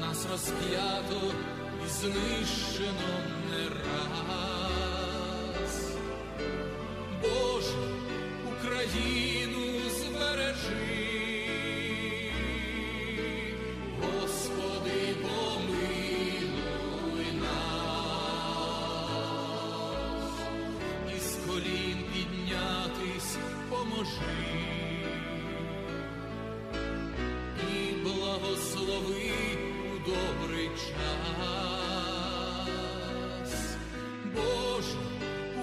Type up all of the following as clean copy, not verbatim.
нас розп'ято і знищено не раз. Боже, Україну збережи, Господи, помилуй нас, із колін піднятись поможи, і благослови у добрий час. Боже,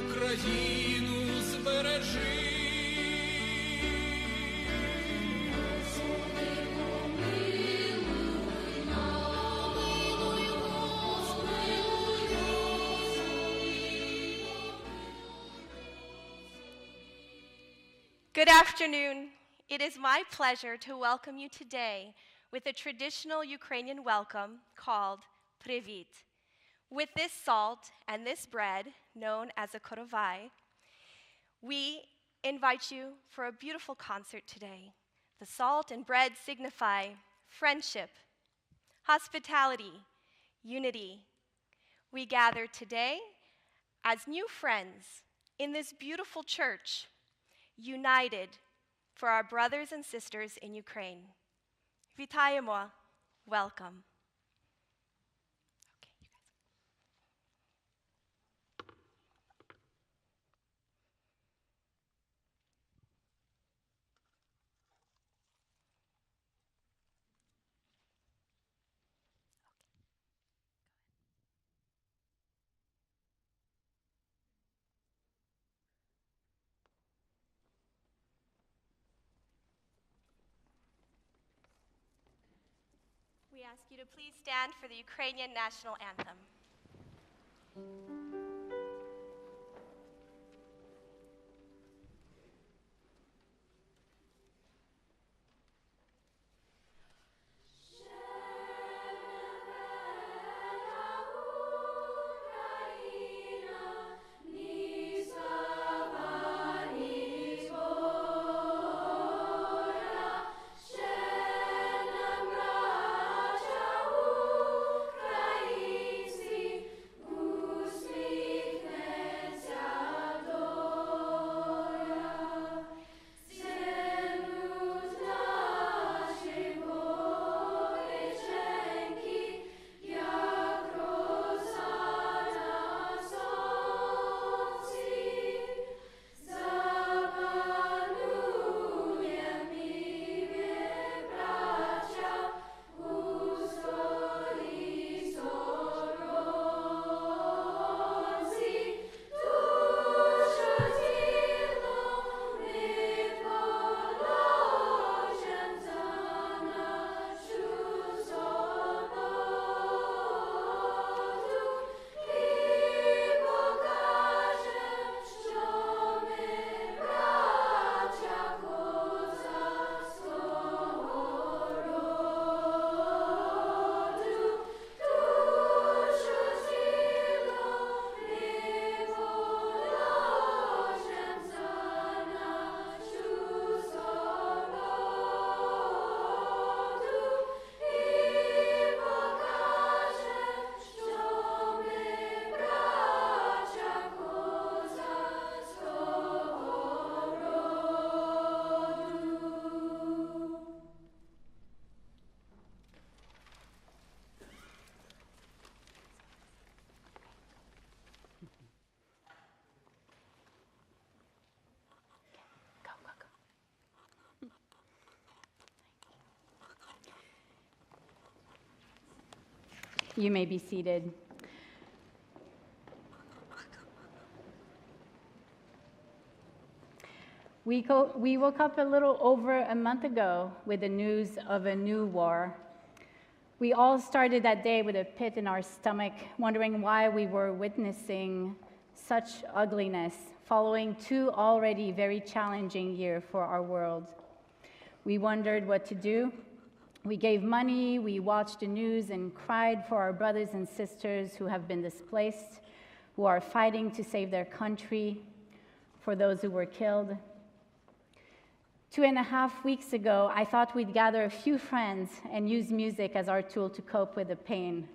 Україну збережи. Good afternoon. It is my pleasure to welcome you today with a traditional Ukrainian welcome called Привіт. With this salt and this bread, known as a korovai, we invite you for a beautiful concert today. The salt and bread signify friendship, hospitality, unity. We gather today as new friends in this beautiful church, united for our brothers and sisters in Ukraine. Вітаємо. Welcome. We ask you to please stand for the Ukrainian national anthem. You may be seated. We woke up a little over a month ago with the news of a new war. We all started that day with a pit in our stomach, wondering why we were witnessing such ugliness following two already very challenging years for our world. We wondered what to do. We gave money, we watched the news and cried for our brothers and sisters who have been displaced, who are fighting to save their country, for those who were killed. 2.5 weeks ago, I thought we'd gather a few friends and use music as our tool to cope with the pain.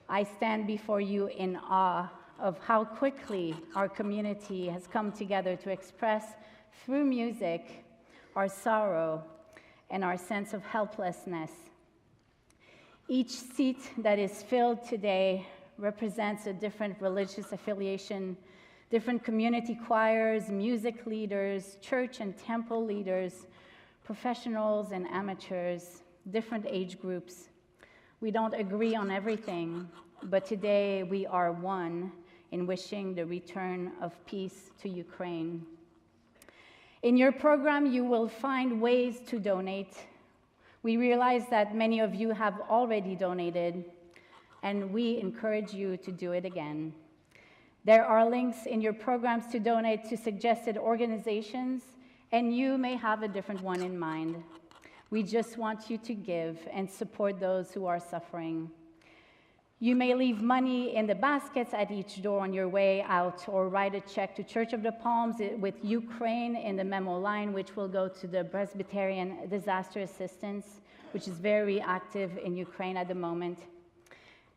I stand before you in awe of how quickly our community has come together to express through music our sorrow and our sense of helplessness. Each seat that is filled today represents a different religious affiliation, different community choirs, music leaders, church and temple leaders, professionals and amateurs, different age groups. We don't agree on everything, but today we are one in wishing the return of peace to Ukraine. In your program, you will find ways to donate. We realize that many of you have already donated, and we encourage you to do it again. There are links in your programs to donate to suggested organizations, and you may have a different one in mind. We just want you to give and support those who are suffering. You may leave money in the baskets at each door on your way out, or write a check to Church of the Palms with Ukraine in the memo line, which will go to the Presbyterian Disaster Assistance, which is very active in Ukraine at the moment.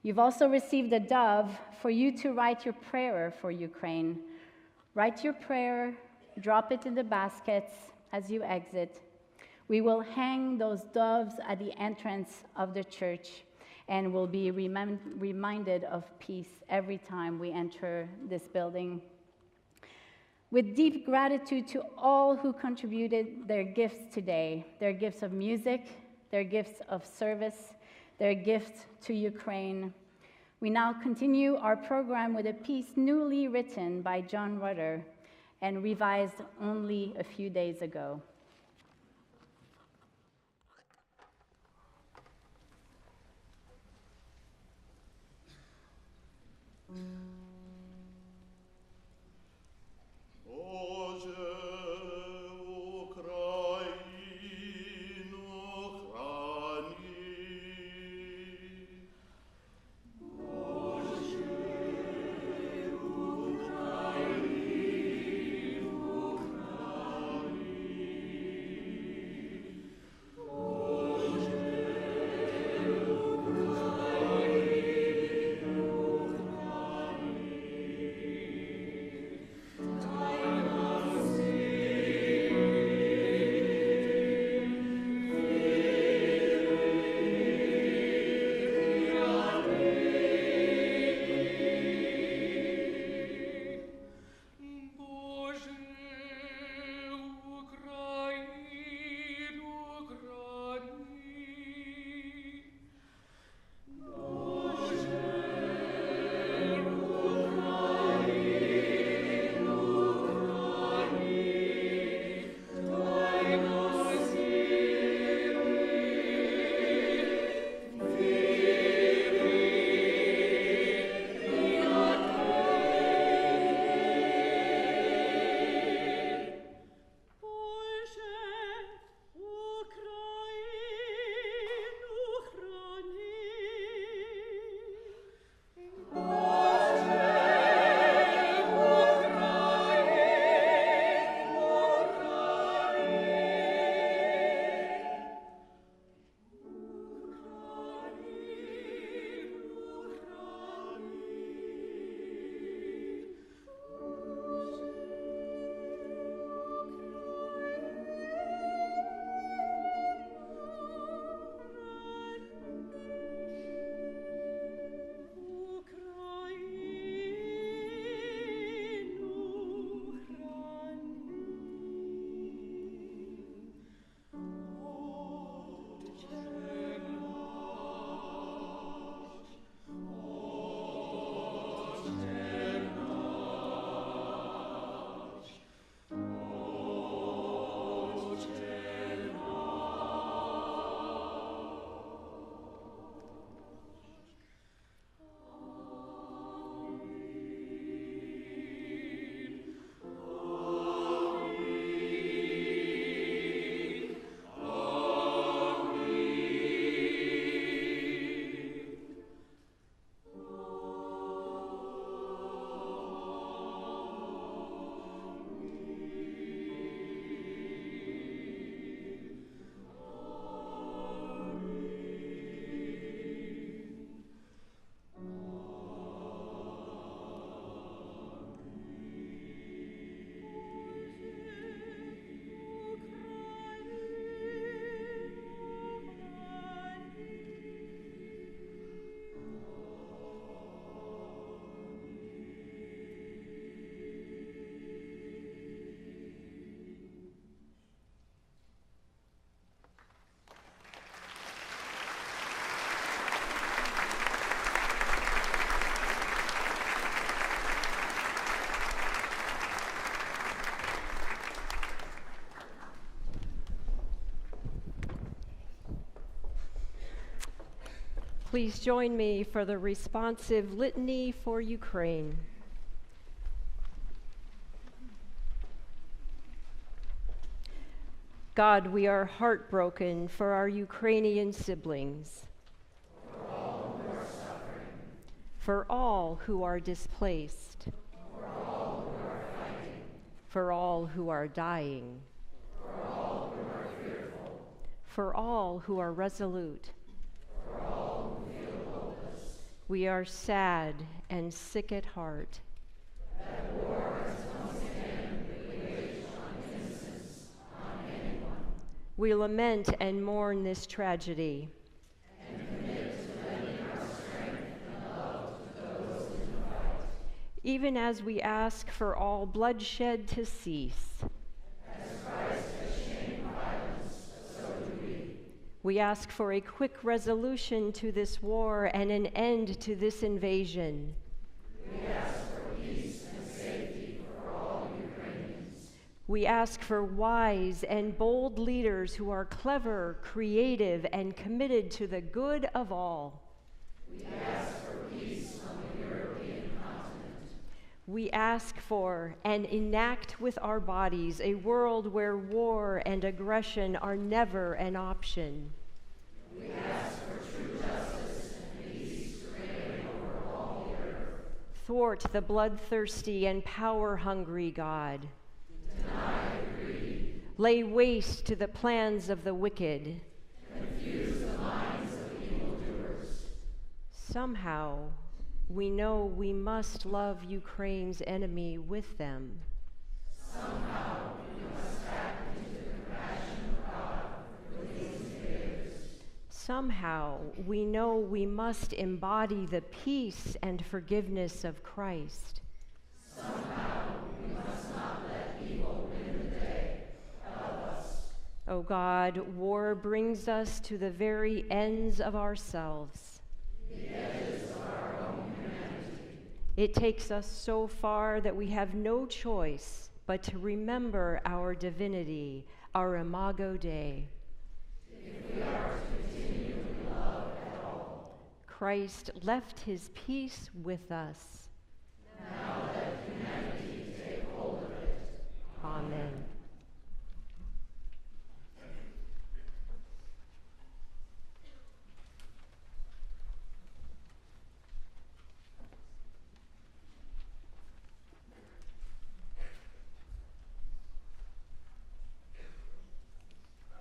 You've also received a dove for you to write your prayer for Ukraine. Write your prayer, drop it in the baskets as you exit. We will hang those doves at the entrance of the church, and will be reminded of peace every time we enter this building. With deep gratitude to all who contributed their gifts today, their gifts of music, their gifts of service, their gifts to Ukraine, we now continue our program with a piece newly written by John Rutter and revised only a few days ago. Please join me for the responsive Litany for Ukraine. God, we are heartbroken for our Ukrainian siblings, for all who are suffering, for all who are displaced, for all who are fighting, for all who are dying, for all who are fearful, for all who are resolute. for all who feel hopeless. We are sad and sick at heart. That war has once again been waged on innocence, on anyone. We lament and mourn this tragedy. And commit to lending our strength and love to those in the fight. Even as we ask for all bloodshed to cease. As Christ has shamed violence, so do we. We ask for a quick resolution to this war and an end to this invasion. We ask for peace and safety for all Ukrainians. We ask for wise and bold leaders who are clever, creative, and committed to the good of all. We ask for peace on the European continent. We ask for and enact with our bodies a world where war and aggression are never an option. We ask for true justice and peace to reign over all the earth. Thwart the bloodthirsty and power-hungry God. Deny greed. Lay waste to the plans of the wicked. Confuse the minds of evildoers. Somehow, we know we must love Ukraine's enemy with them. Somehow we must tap into the compassion of God for these invaders. Somehow, we know we must embody the peace and forgiveness of Christ. Somehow we must not let evil win the day. Help us. O God, war brings us to the very ends of ourselves. The edges of our own humanity. It takes us so far that we have no choice but to remember our divinity, our Imago Dei. If we are to continue in love at all, Christ left his peace with us. now let humanity take hold of it. Amen.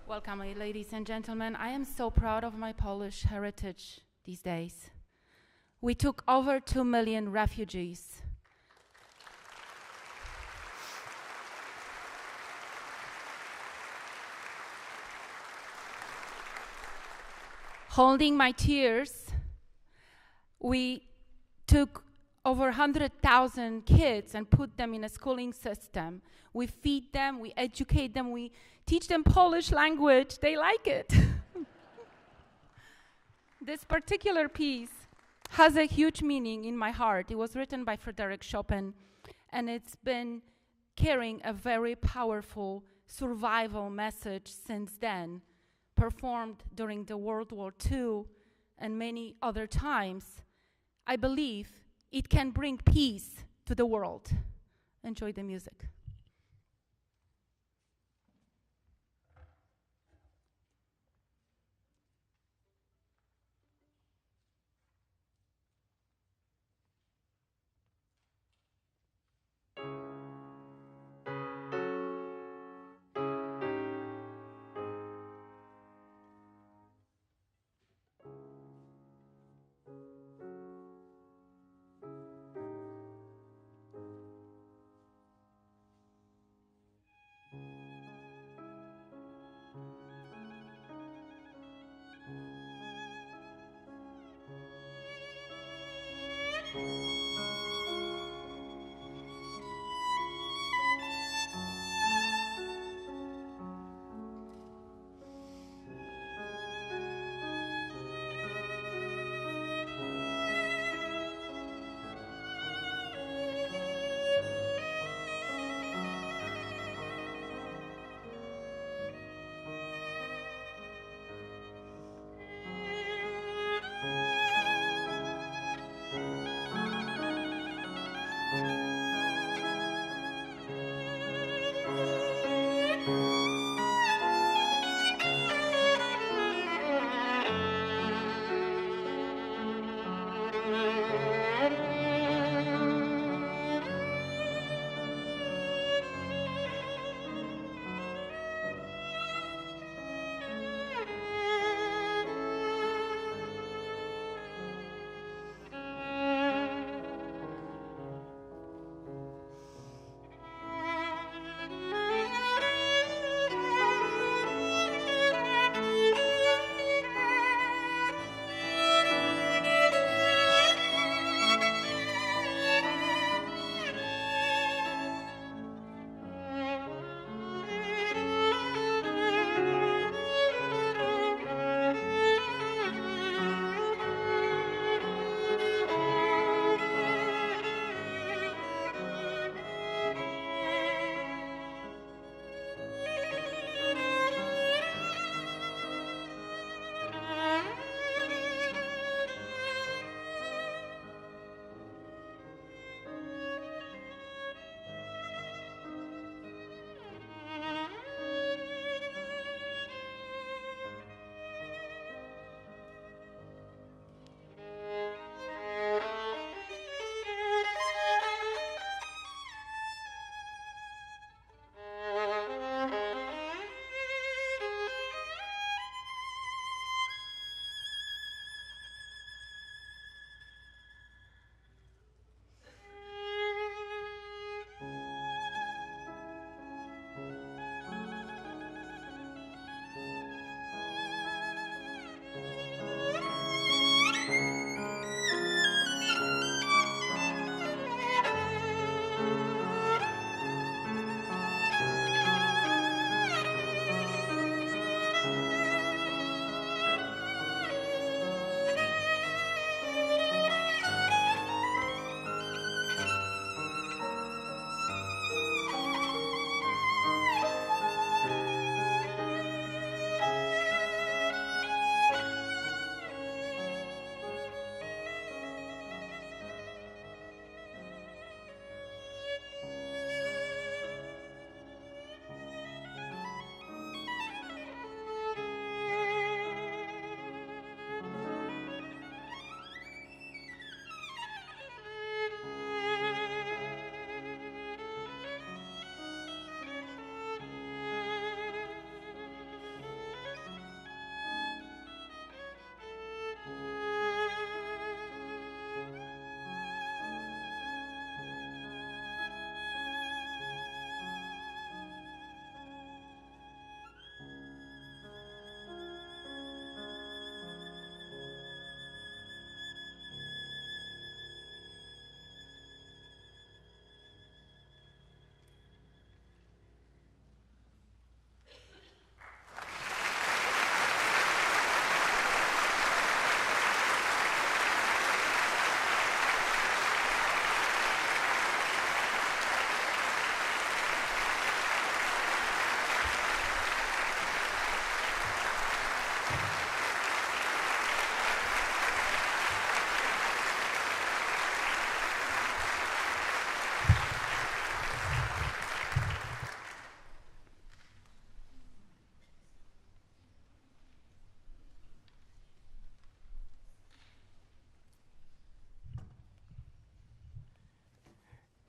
Welcome, ladies and gentlemen. I am so proud of my Polish heritage these days. We took over 2 million refugees. Holding my tears, we took over 100,000 kids and put them in a schooling system. We feed them, we educate them, we teach them Polish language. They like it. This particular piece has a huge meaning in my heart. It was written by Frédéric Chopin, and it's been carrying a very powerful survival message since then, performed during the World War II and many other times. I believe it can bring peace to the world. Enjoy the music.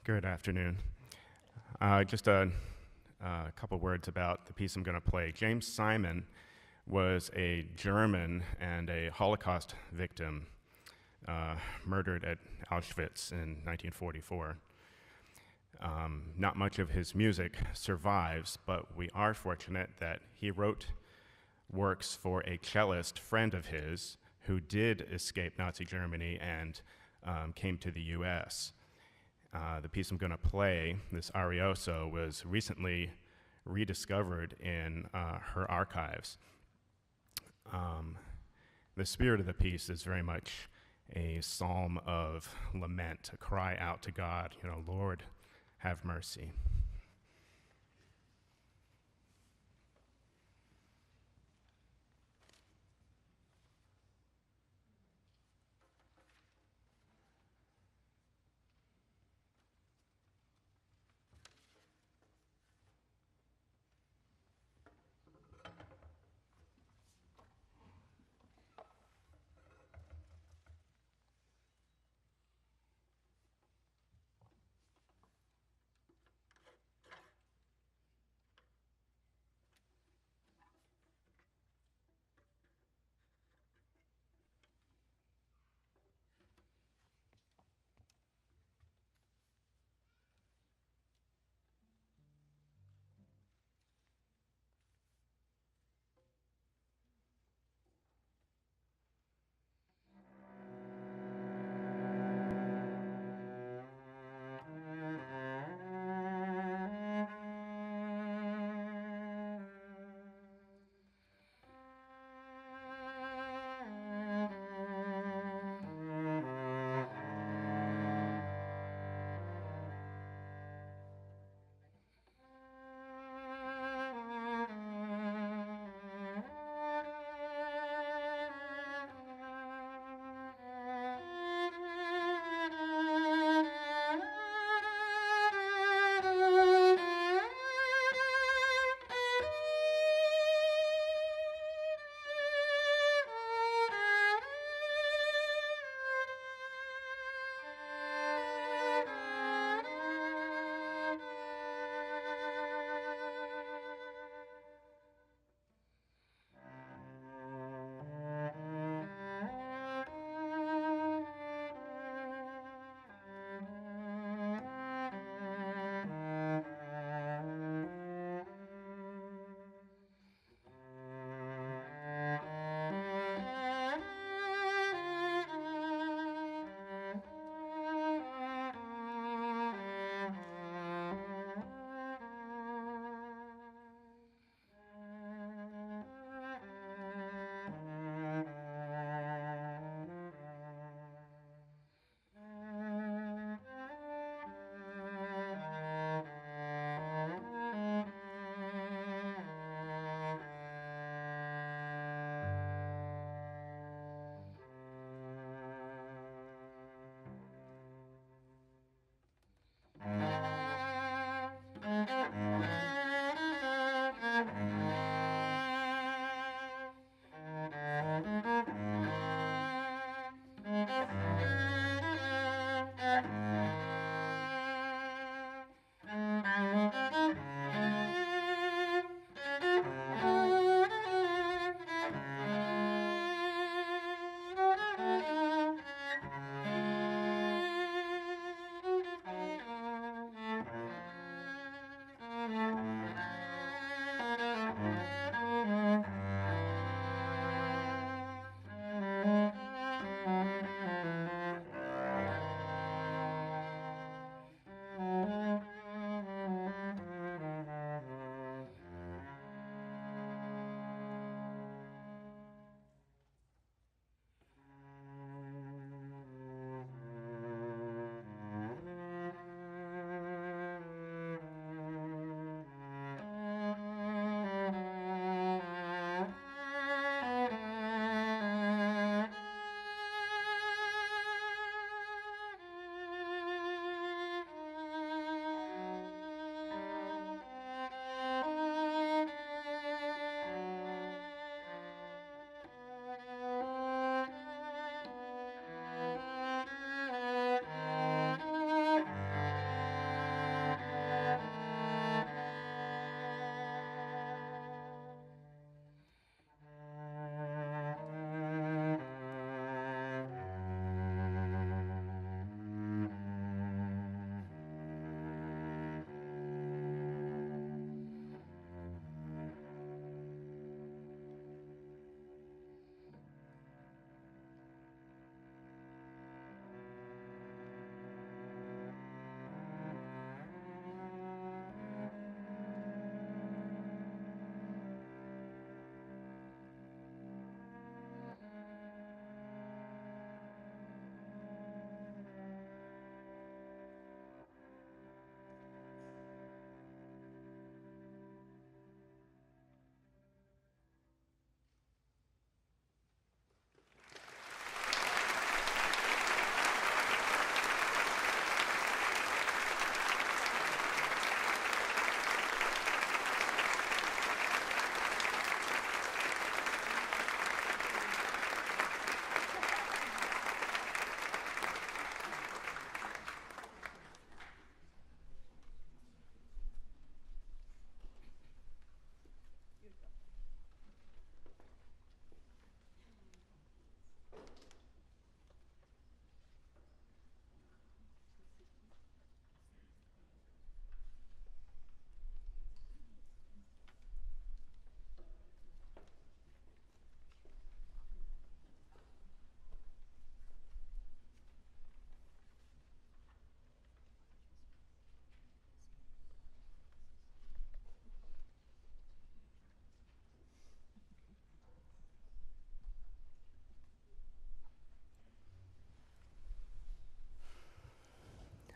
Good afternoon. Just a couple words about the piece I'm going to play. James Simon was a German and a Holocaust victim murdered at Auschwitz in 1944. Not much of his music survives, but we are fortunate that he wrote works for a cellist friend of his who did escape Nazi Germany and came to the US. The piece I'm going to play, this Arioso, was recently rediscovered in her archives. The spirit of the piece is very much a psalm of lament, a cry out to God, Lord, have mercy.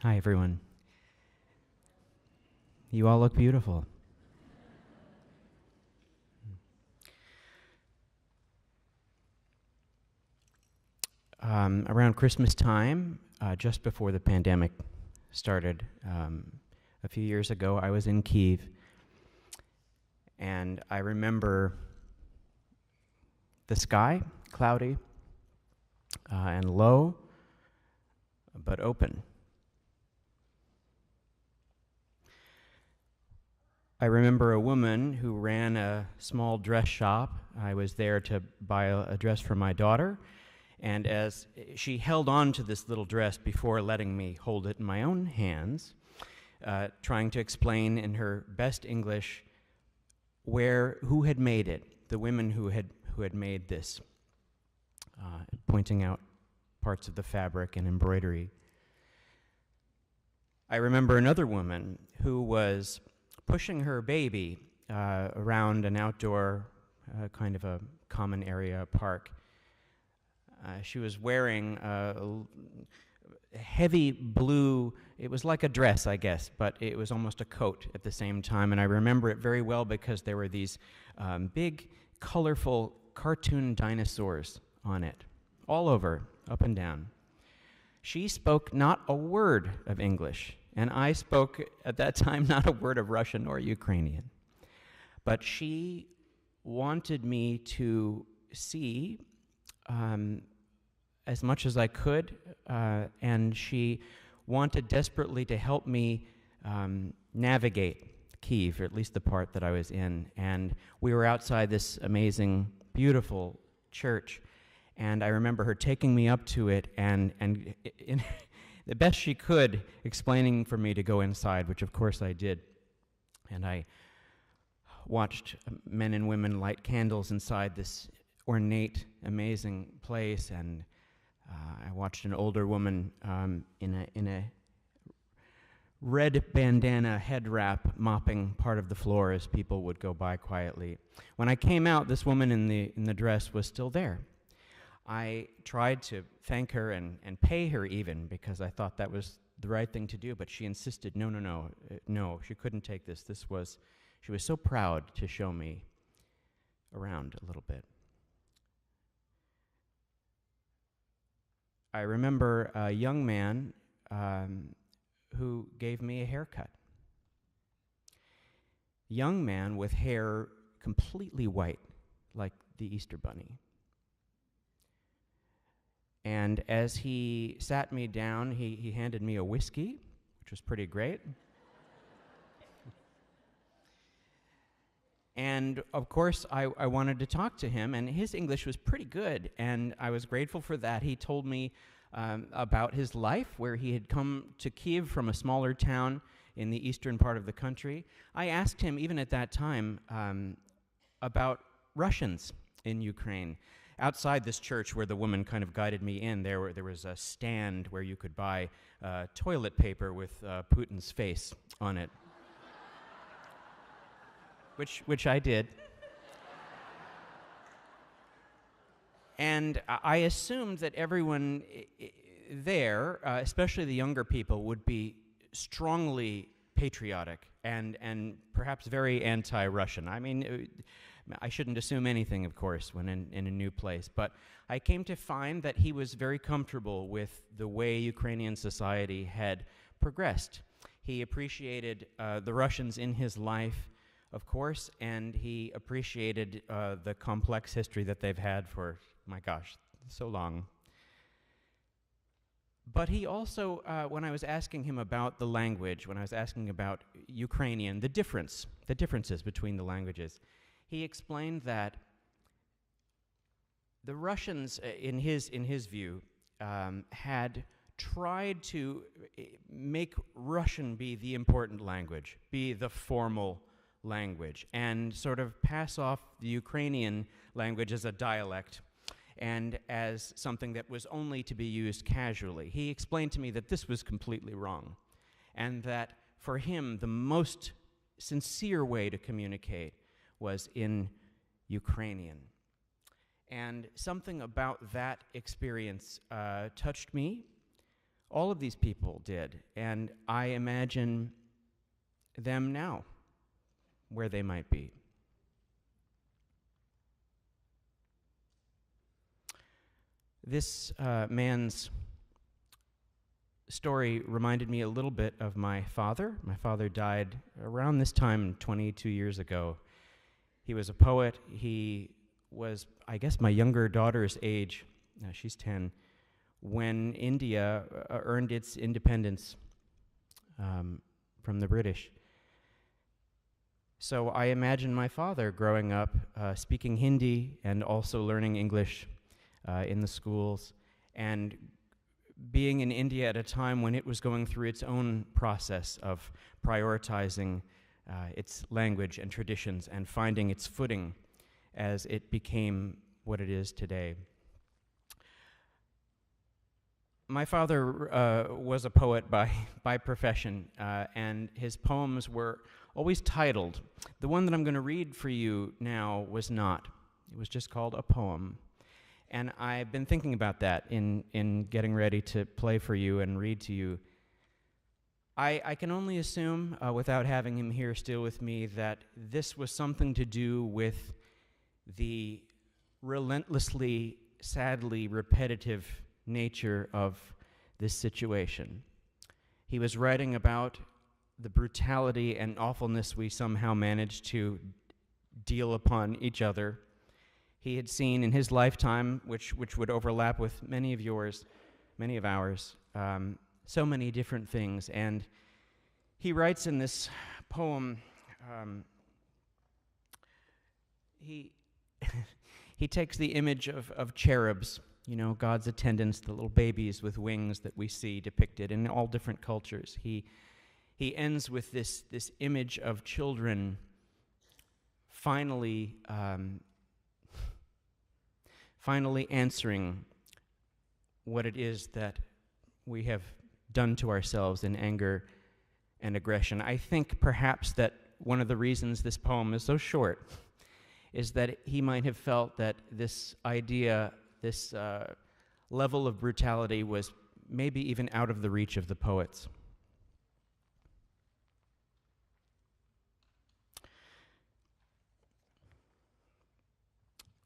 Hi, everyone. You all look beautiful. Around Christmas time, just before the pandemic started, a few years ago, I was in Kyiv, and I remember the sky, cloudy and low, but open. I remember a woman who ran a small dress shop. I was there to buy a dress for my daughter, and as she held on to this little dress before letting me hold it in my own hands, trying to explain in her best English who had made it, the women who had made this, pointing out parts of the fabric and embroidery. I remember another woman who was pushing her baby around an outdoor kind of a common area park. She was wearing a heavy blue, it was like a dress, I guess, but it was almost a coat at the same time, and I remember it very well because there were these big, colorful cartoon dinosaurs on it, all over, up and down. She spoke not a word of English, and I spoke at that time not a word of Russian or Ukrainian. But she wanted me to see as much as I could, and she wanted desperately to help me navigate Kyiv, or at least the part that I was in. And we were outside this amazing, beautiful church, and I remember her taking me up to it and in the best she could, explaining for me to go inside, which of course I did. And I watched men and women light candles inside this ornate, amazing place, and I watched an older woman in a red bandana head wrap mopping part of the floor as people would go by quietly. When I came out, this woman in the dress was still there. I tried to thank her and pay her even, because I thought that was the right thing to do, but she insisted, no, she couldn't take this. She was so proud to show me around a little bit. I remember a young man who gave me a haircut. Young man with hair completely white, like the Easter Bunny. And as he sat me down, he handed me a whiskey, which was pretty great. And of course, I wanted to talk to him, and his English was pretty good, and I was grateful for that. He told me about his life, where he had come to Kyiv from a smaller town in the eastern part of the country. I asked him, even at that time, about Russians in Ukraine. Outside this church, where the woman kind of guided me in, there was a stand where you could buy toilet paper with Putin's face on it. Which I did. And I assumed that everyone there, especially the younger people, would be strongly patriotic and perhaps very anti-Russian. I mean, I shouldn't assume anything, of course, when in a new place, but I came to find that he was very comfortable with the way Ukrainian society had progressed. He appreciated the Russians in his life, of course, and he appreciated the complex history that they've had for, my gosh, so long. But he also, when I was asking him about the language, when I was asking about Ukrainian, the differences between the languages, he explained that the Russians, in his view, had tried to make Russian be the important language, be the formal language, and sort of pass off the Ukrainian language as a dialect and as something that was only to be used casually. He explained to me that this was completely wrong, and that for him, the most sincere way to communicate was in Ukrainian. And something about that experience touched me. All of these people did, and I imagine them now, where they might be. This man's story reminded me a little bit of my father. My father died around this time 22 years ago. He was a poet. He was, I guess, my younger daughter's age. She's 10. When India earned its independence from the British. So I imagine my father growing up speaking Hindi and also learning English in the schools, and being in India at a time when it was going through its own process of prioritizing its language and traditions and finding its footing as it became what it is today. My father was a poet by profession, and his poems were always titled. The one that I'm going to read for you now was not. It was just called a poem. And I've been thinking about that in getting ready to play for you and read to you. I can only assume, without having him here still with me, that this was something to do with the relentlessly, sadly repetitive nature of this situation. He was writing about the brutality and awfulness we somehow managed to deal upon each other. He had seen in his lifetime, which would overlap with many of ours, so many different things. And he writes in this poem, he takes the image of cherubs, you know, God's attendants, the little babies with wings that we see depicted in all different cultures. He ends with this image of children finally answering what it is that we have done to ourselves in anger and aggression. I think perhaps that one of the reasons this poem is so short is that he might have felt that this idea, this level of brutality was maybe even out of the reach of the poets.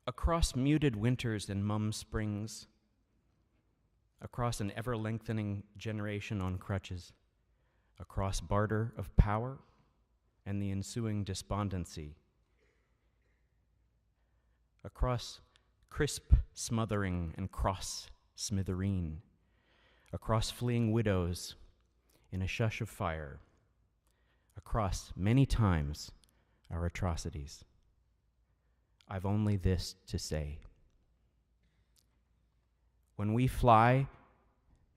Across muted winters and mum springs, across an ever-lengthening generation on crutches, across barter of power and the ensuing despondency, across crisp smothering and cross smithereen, across fleeing widows in a shush of fire, across many times our atrocities. I've only this to say. When we fly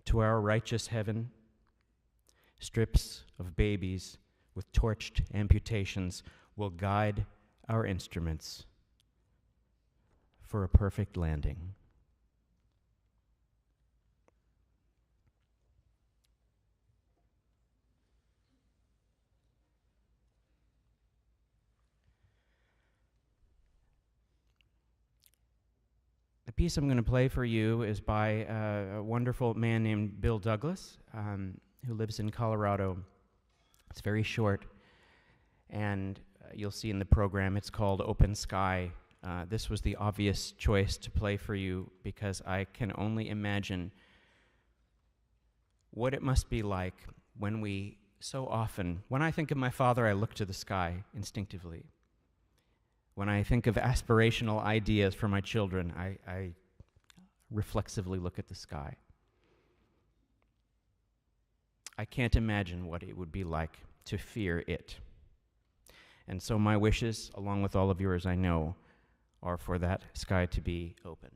to our righteous heaven, strips of babies with torched amputations will guide our instruments for a perfect landing. The piece I'm going to play for you is by a wonderful man named Bill Douglas, who lives in Colorado. It's very short, and you'll see in the program it's called Open Sky. This was the obvious choice to play for you because I can only imagine what it must be like when we so often, when I think of my father, I look to the sky instinctively. When I think of aspirational ideas for my children, I reflexively look at the sky. I can't imagine what it would be like to fear it. And so my wishes, along with all of yours, I know, are for that sky to be open.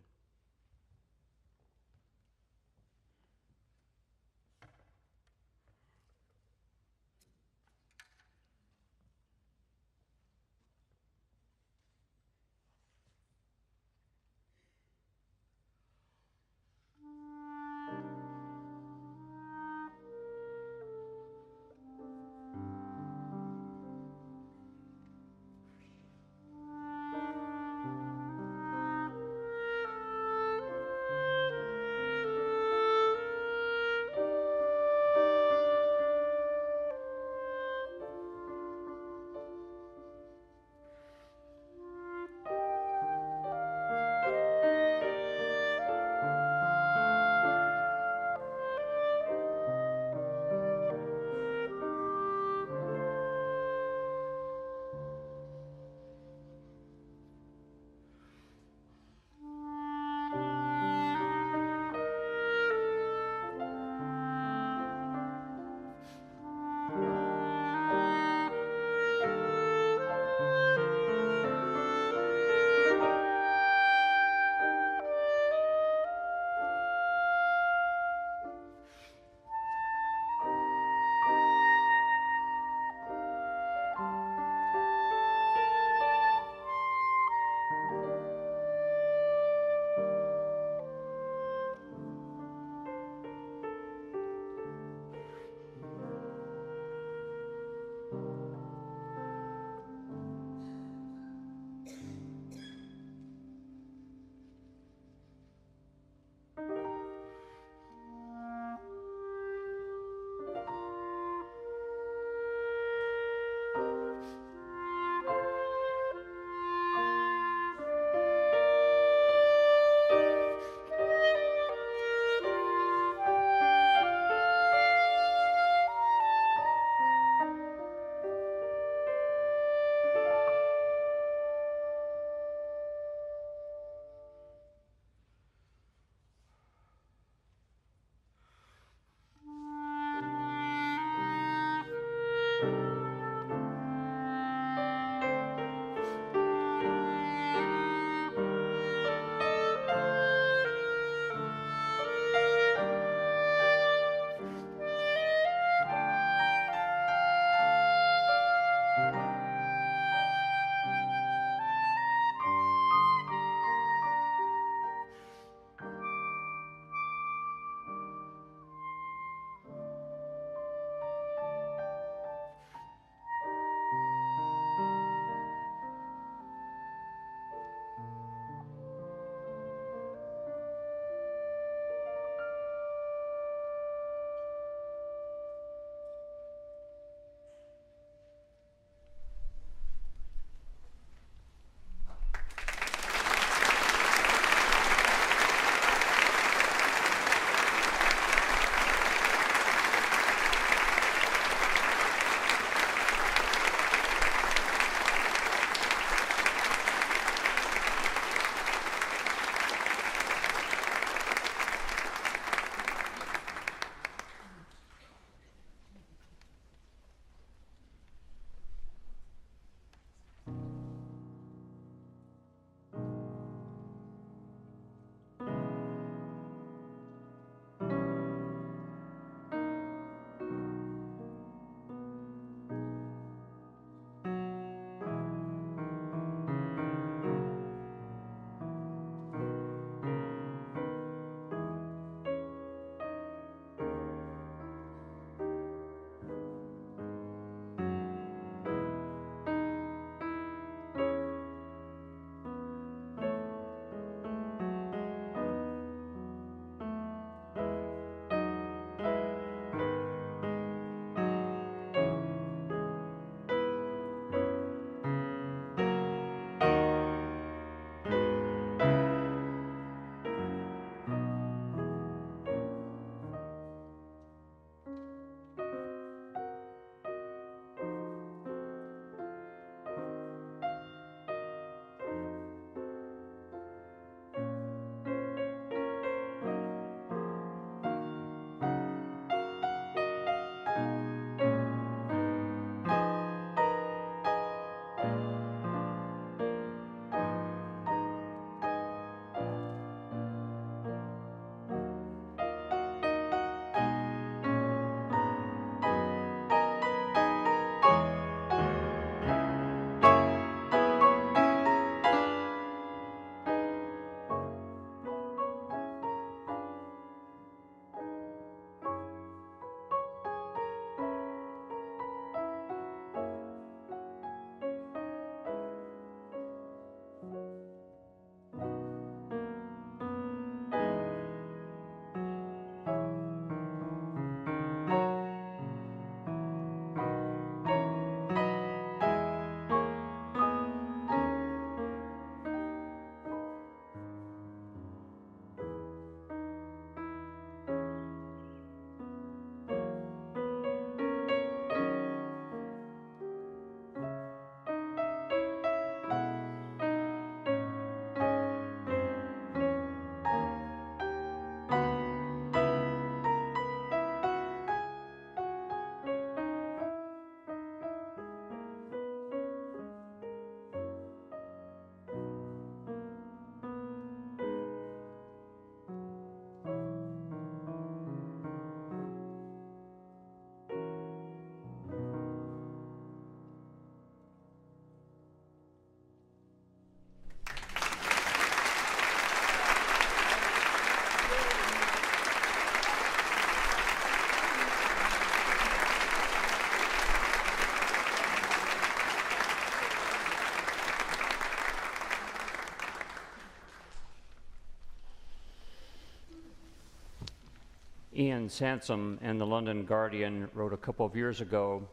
Ian Sansom in the London Guardian wrote a couple of years ago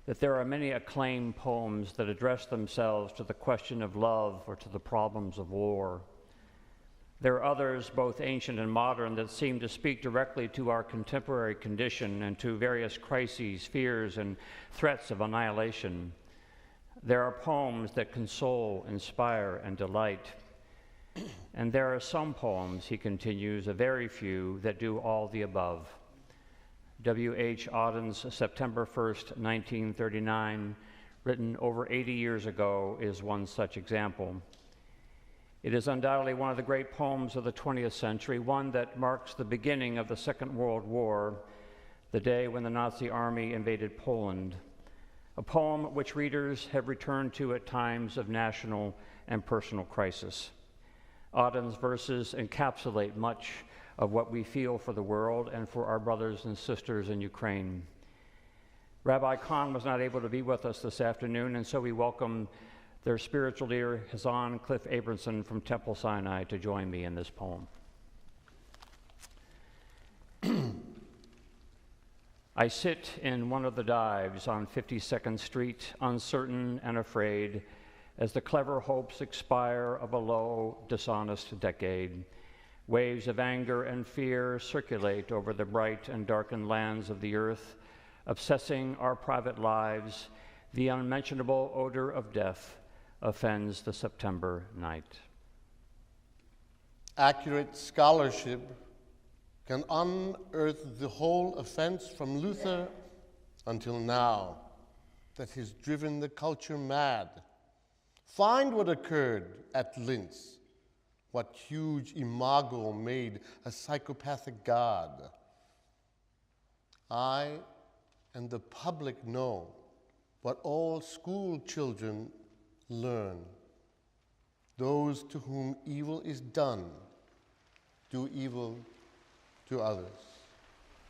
that there are many acclaimed poems that address themselves to the question of love or to the problems of war. There are others, both ancient and modern, that seem to speak directly to our contemporary condition and to various crises, fears, and threats of annihilation. There are poems that console, inspire, and delight. And there are some poems, he continues, a very few, that do all the above. W.H. Auden's September 1st, 1939, written over 80 years ago, is one such example. It is undoubtedly one of the great poems of the 20th century, one that marks the beginning of the Second World War, the day when the Nazi army invaded Poland. A poem which readers have returned to at times of national and personal crisis. Auden's verses encapsulate much of what we feel for the world and for our brothers and sisters in Ukraine. Rabbi Kahn was not able to be with us this afternoon, and so we welcome their spiritual leader, Hazan Cliff Abramson from Temple Sinai, to join me in this poem. I sit in one of the dives on 52nd Street, uncertain and afraid, as the clever hopes expire of a low, dishonest decade. Waves of anger and fear circulate over the bright and darkened lands of the earth, obsessing our private lives. The unmentionable odor of death offends the September night. Accurate scholarship can unearth the whole offense from Luther until now that has driven the culture mad. Find what occurred at Linz, what huge imago made a psychopathic God. I and the public know what all school children learn. Those to whom evil is done do evil to others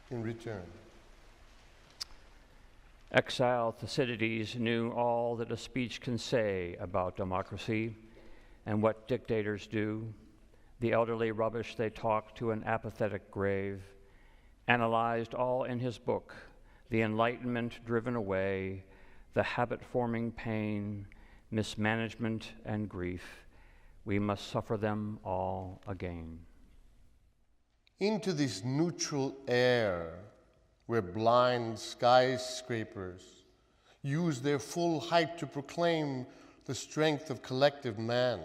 in return. Exiled Thucydides knew all that a speech can say about democracy and what dictators do, the elderly rubbish they talk to an apathetic grave, analyzed all in his book, the enlightenment driven away, the habit-forming pain, mismanagement and grief. We must suffer them all again. Into this neutral air where blind skyscrapers use their full height to proclaim the strength of collective man.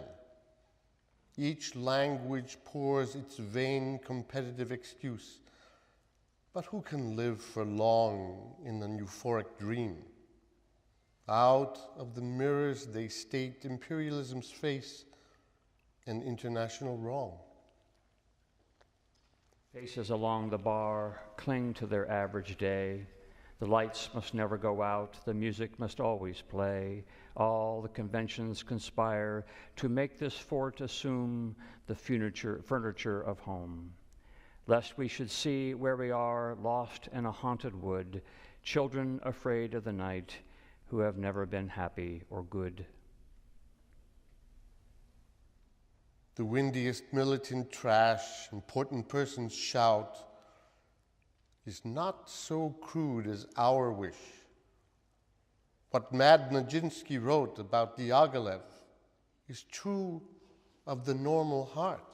Each language pours its vain competitive excuse. But who can live for long in an euphoric dream? Out of the mirrors they state imperialism's face and international wrong. Faces along the bar cling to their average day. The lights must never go out, the music must always play. All the conventions conspire to make this fort assume the furniture of home. Lest we should see where we are, lost in a haunted wood, children afraid of the night, who have never been happy or good. The windiest militant trash important persons shout is not so crude as our wish. What Mad Nijinsky wrote about Diaghilev is true of the normal heart.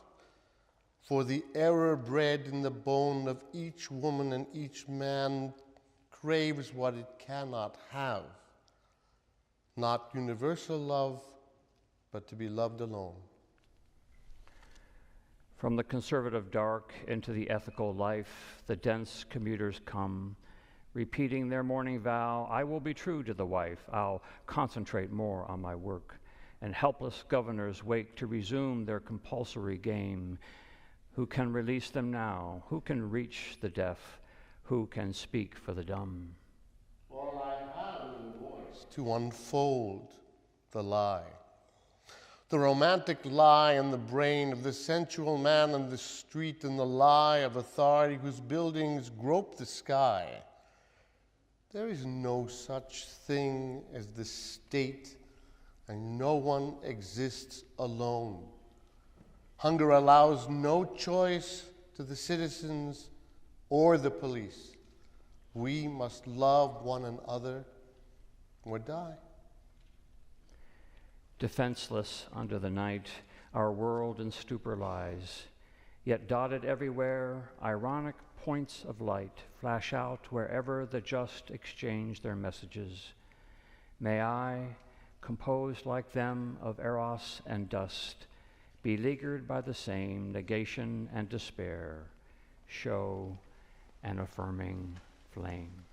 For the error bred in the bone of each woman and each man craves what it cannot have. Not universal love, but to be loved alone. From the conservative dark into the ethical life, the dense commuters come, repeating their morning vow, I will be true to the wife, I'll concentrate more on my work. And helpless governors wake to resume their compulsory game. Who can release them now? Who can reach the deaf? Who can speak for the dumb? For I have no voice to unfold the lie. The romantic lie in the brain of the sensual man on the street, and the lie of authority whose buildings grope the sky. There is no such thing as the state, and no one exists alone. Hunger allows no choice to the citizens, or the police. We must love one another or die. Defenseless under the night, our world in stupor lies. Yet dotted everywhere, ironic points of light flash out wherever the just exchange their messages. May I, composed like them of eros and dust, beleaguered by the same negation and despair, show an affirming flame.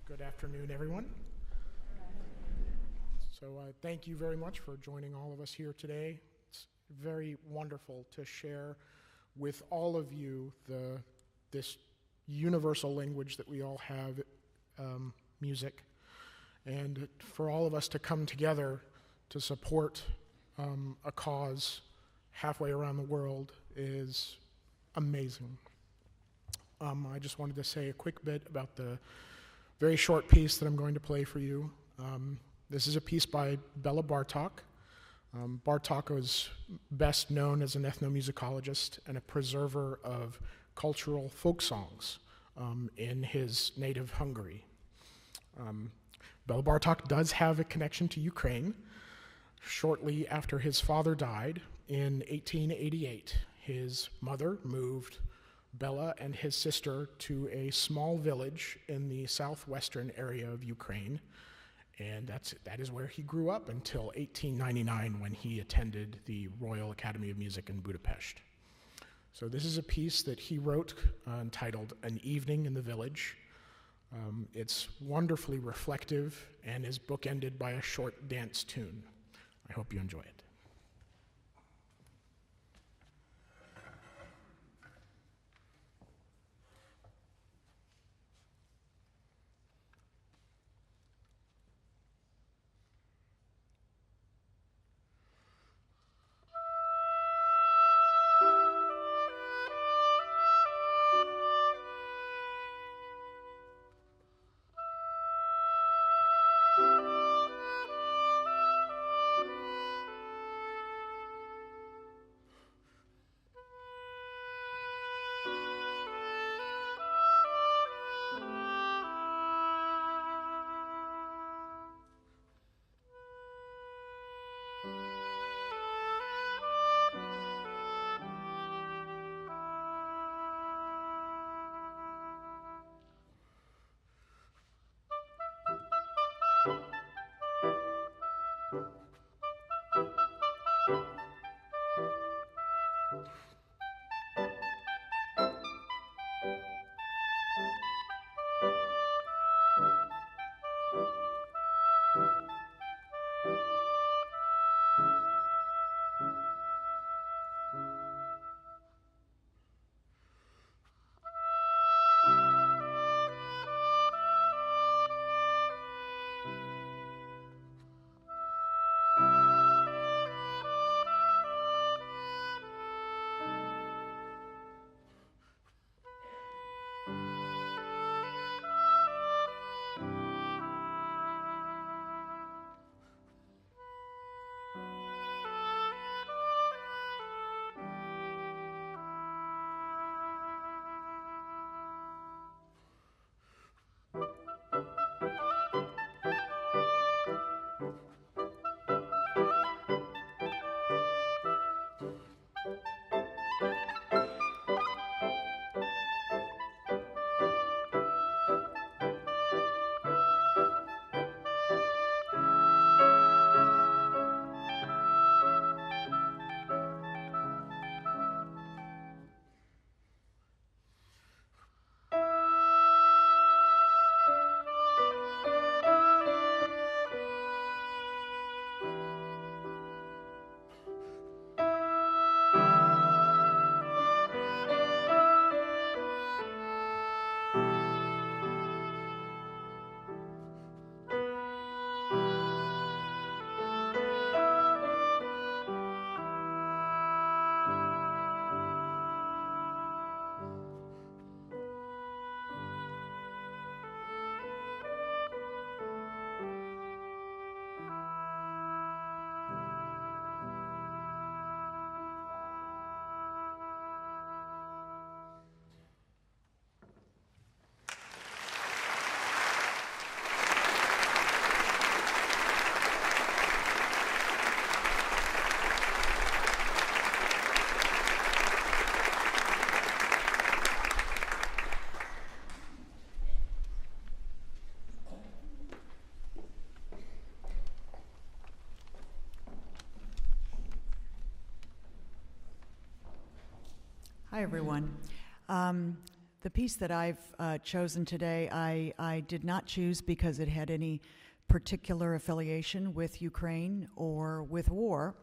Good afternoon, everyone. So thank you very much for joining all of us here today. It's very wonderful to share with all of you this universal language that we all have, music, and for all of us to come together to support a cause halfway around the world is amazing. I just wanted to say a quick bit about the very short piece that I'm going to play for you. This is a piece by Bela Bartok. Bartok was best known as an ethnomusicologist and a preserver of cultural folk songs in his native Hungary. Bela Bartok does have a connection to Ukraine. Shortly after his father died in 1888, his mother moved Bela and his sister to a small village in the southwestern area of Ukraine, and that is where he grew up until 1899 when he attended the Royal Academy of Music in Budapest. So this is a piece that he wrote entitled An Evening in the Village. It's wonderfully reflective and is bookended by a short dance tune. I hope you enjoy it. Hi, everyone. The piece that I've chosen today, I did not choose because it had any particular affiliation with Ukraine or with war,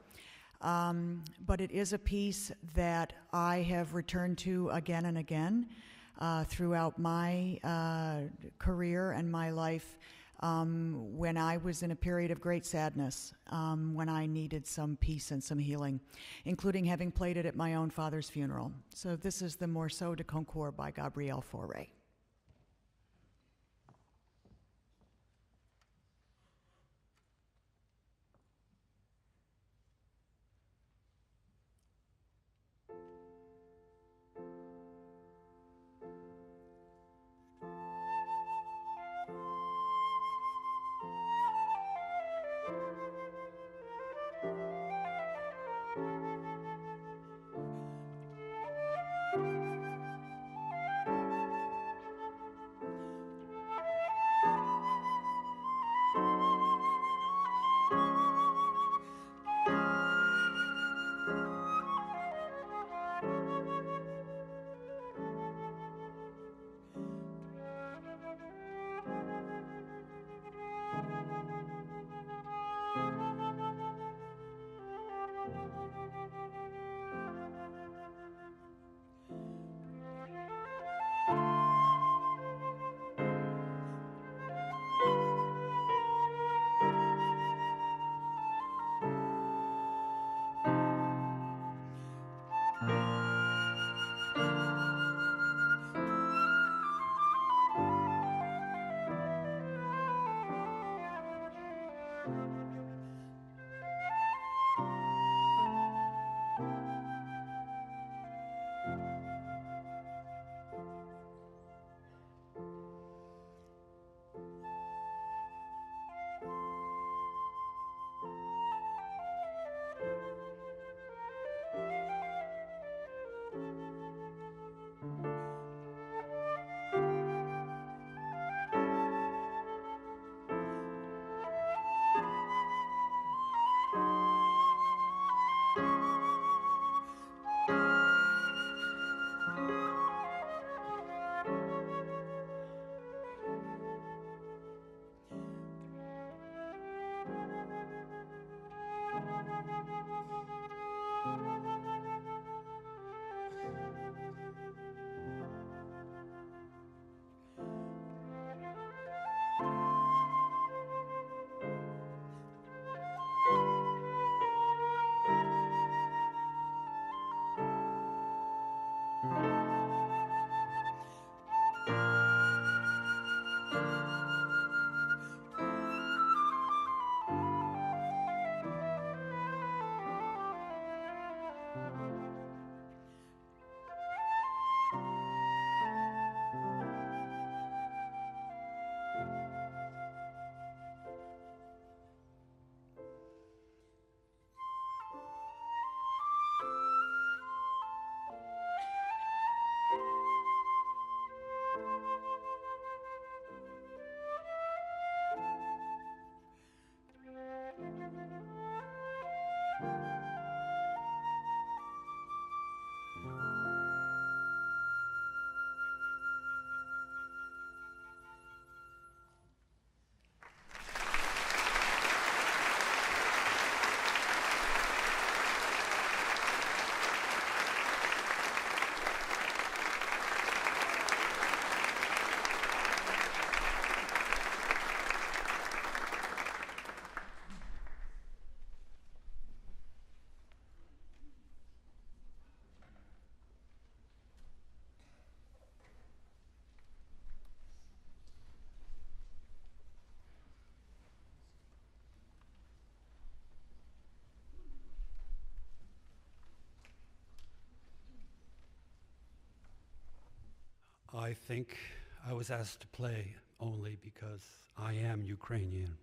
but it is a piece that I have returned to again and again throughout my career and my life when I was in a period of great sadness, when I needed some peace and some healing, including having played it at my own father's funeral. So this is the Morceau de Concours by Gabriel Fauré. I think I was asked to play only because I am Ukrainian.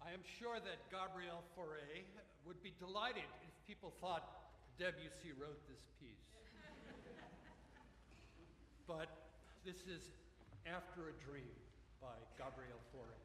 I am sure that Gabriel Fauré would be delighted if people thought Debussy wrote this piece. But this is After a Dream by Gabriel Fauré.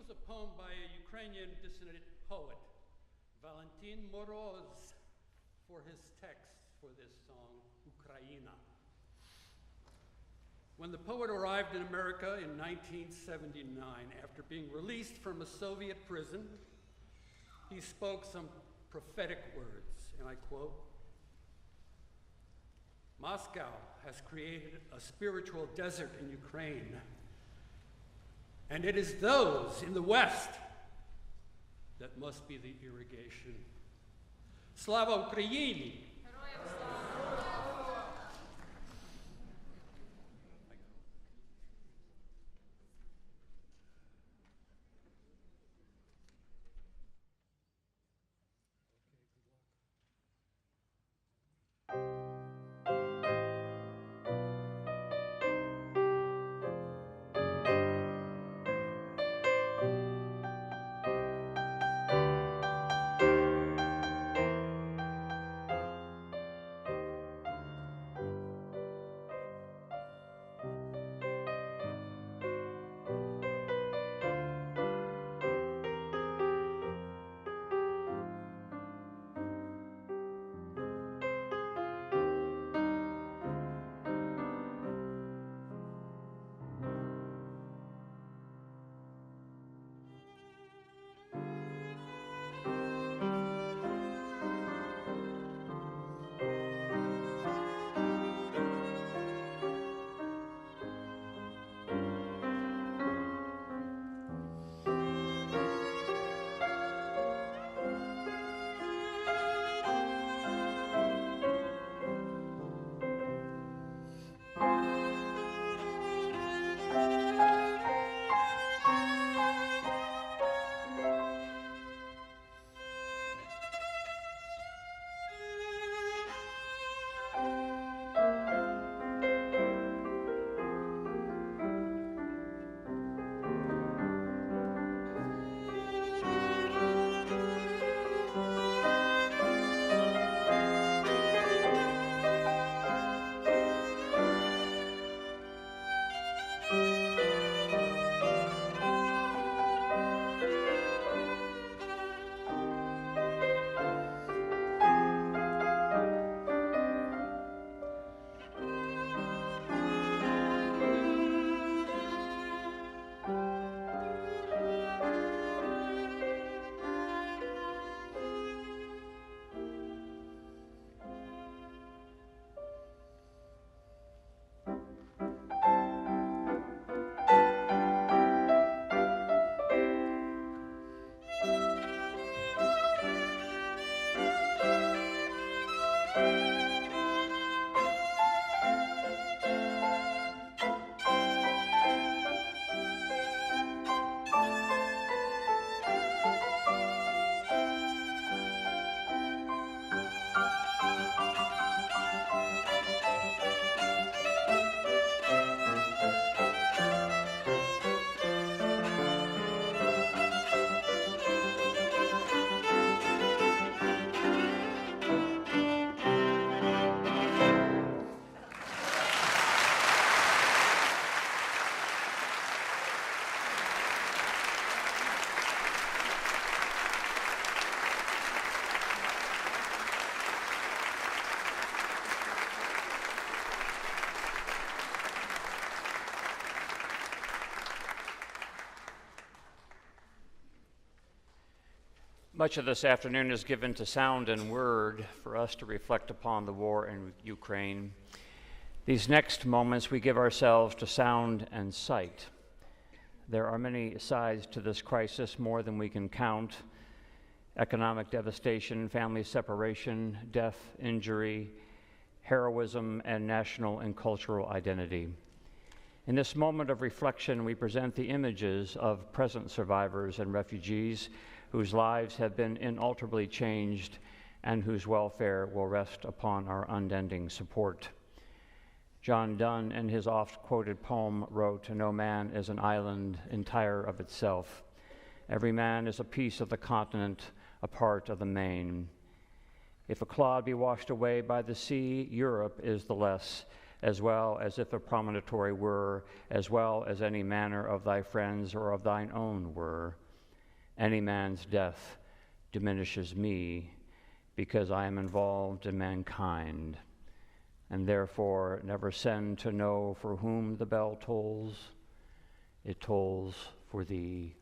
Chose a poem by a Ukrainian dissident poet, Valentin Moroz, for his text for this song, Ukraina. When the poet arrived in America in 1979, after being released from a Soviet prison, he spoke some prophetic words, and I quote, "Moscow has created a spiritual desert in Ukraine, and it is those in the West that must be the irrigation. Slava Ukraini!" Much of this afternoon is given to sound and word for us to reflect upon the war in Ukraine. These next moments we give ourselves to sound and sight. There are many sides to this crisis, more than we can count. Economic devastation, family separation, death, injury, heroism, and national and cultural identity. In this moment of reflection, we present the images of present survivors and refugees whose lives have been inalterably changed and whose welfare will rest upon our unending support. John Donne, in his oft-quoted poem, wrote, "No man is an island entire of itself. Every man is a piece of the continent, a part of the main. If a clod be washed away by the sea, Europe is the less, as well as if a promontory were, as well as any manner of thy friends or of thine own were. Any man's death diminishes me, because I am involved in mankind, and therefore never send to know for whom the bell tolls. It tolls for thee."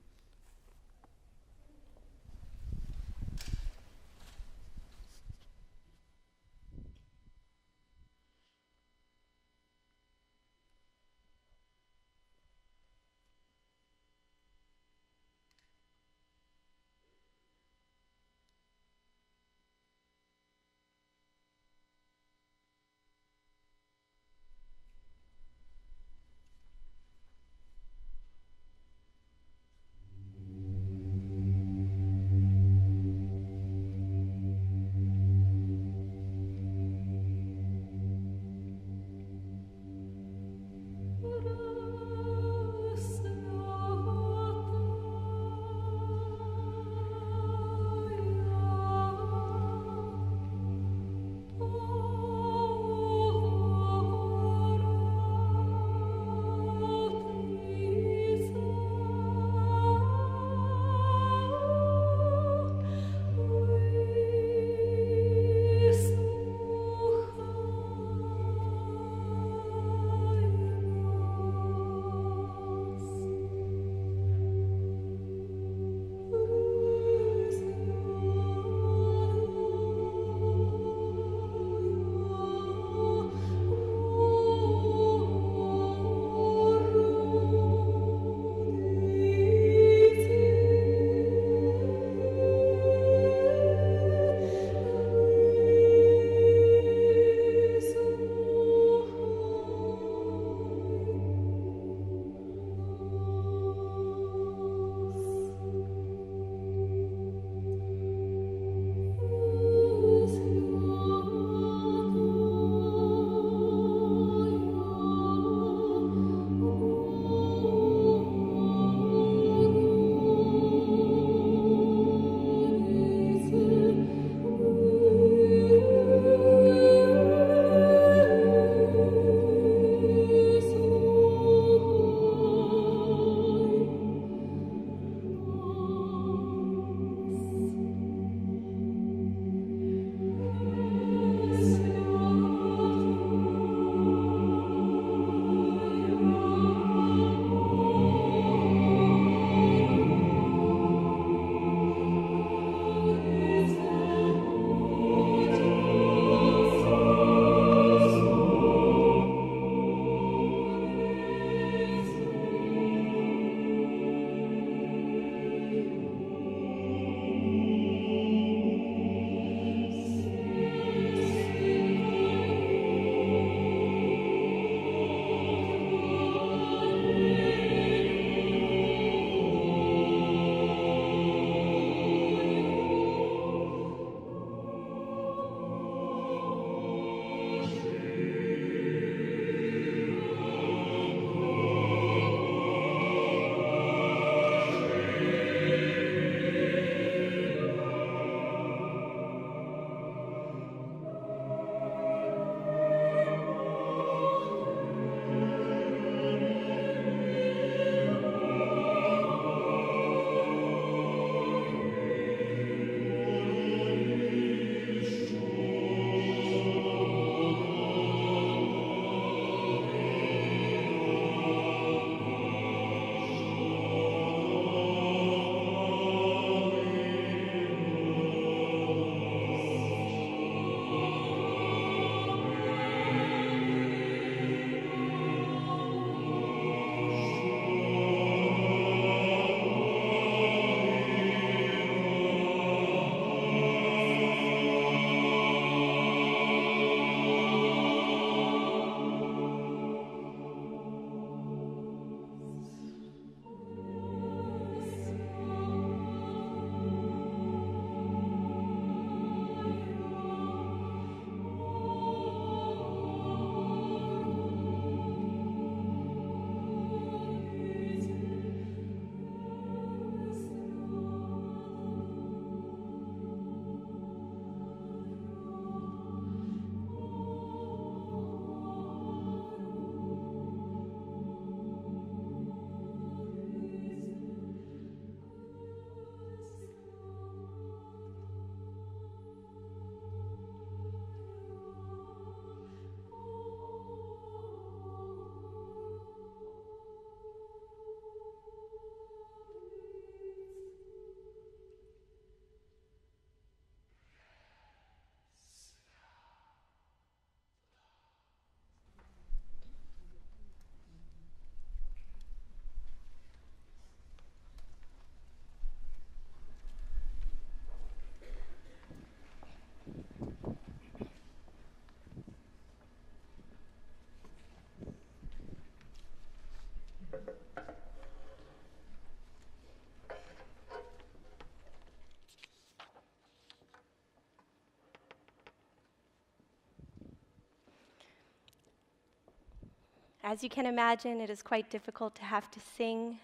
As you can imagine, it is quite difficult to have to sing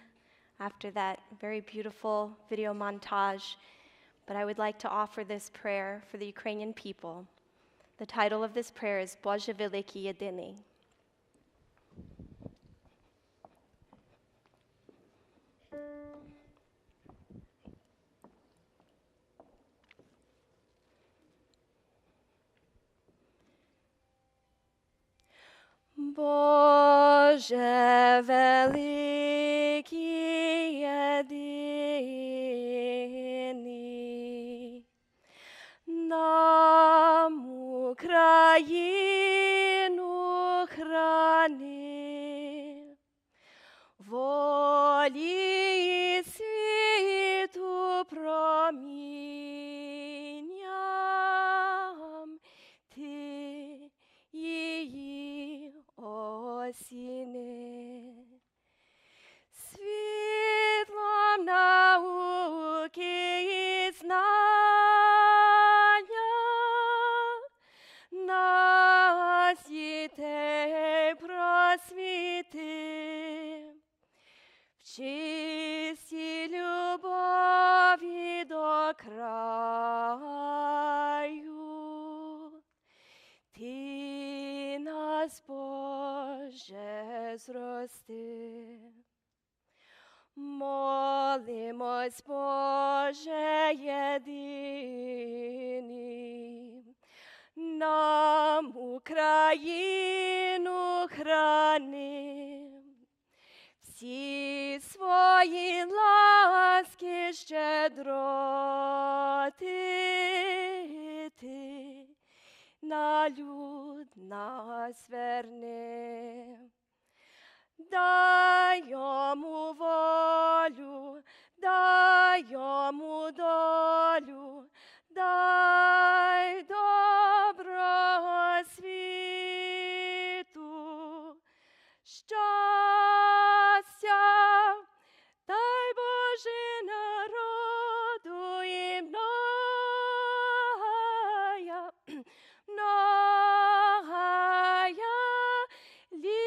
after that very beautiful video montage, but I would like to offer this prayer for the Ukrainian people. The title of this prayer is Боже великий єдиний. Боже великий єдиний, нам Україну храни, волі світу промінням ти її осіни. Світлом науки і знання нас дітей просвіти, в чистій любові до краю. Ти нас, Боже, зрости. Молимось, Боже єдиний, нам Україну храни, всі свої ласки щедроти ти на люд нас верни. Дай йому волю, дай йому долю, дай доброго світу, щастя, дай Боже народу і многая, многая літа.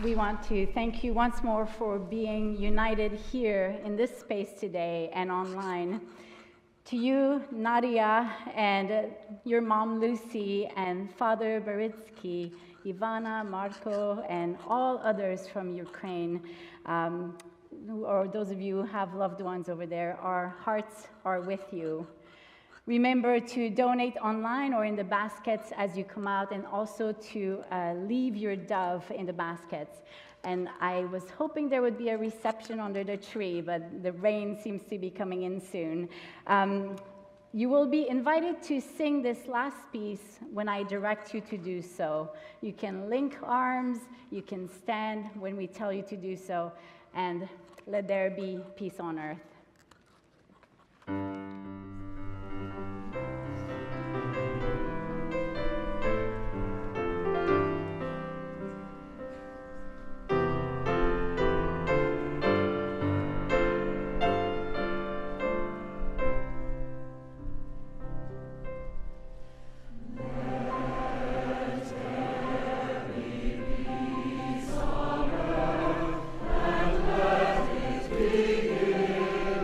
we want to thank you once more for being united here in this space today and online. To you, Nadia, and your mom, Lucy, and Father Beritsky, Ivana, Marco, and all others from Ukraine, or those of you who have loved ones over there, our hearts are with you. Remember to donate online or in the baskets as you come out, and also to leave your dove in the baskets. And I was hoping there would be a reception under the tree, but the rain seems to be coming in soon. You will be invited to sing this last piece when I direct you to do so. You can link arms, you can stand when we tell you to do so, and let there be peace on earth. Begin.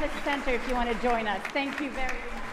at the center if you want to join us. Thank you very much.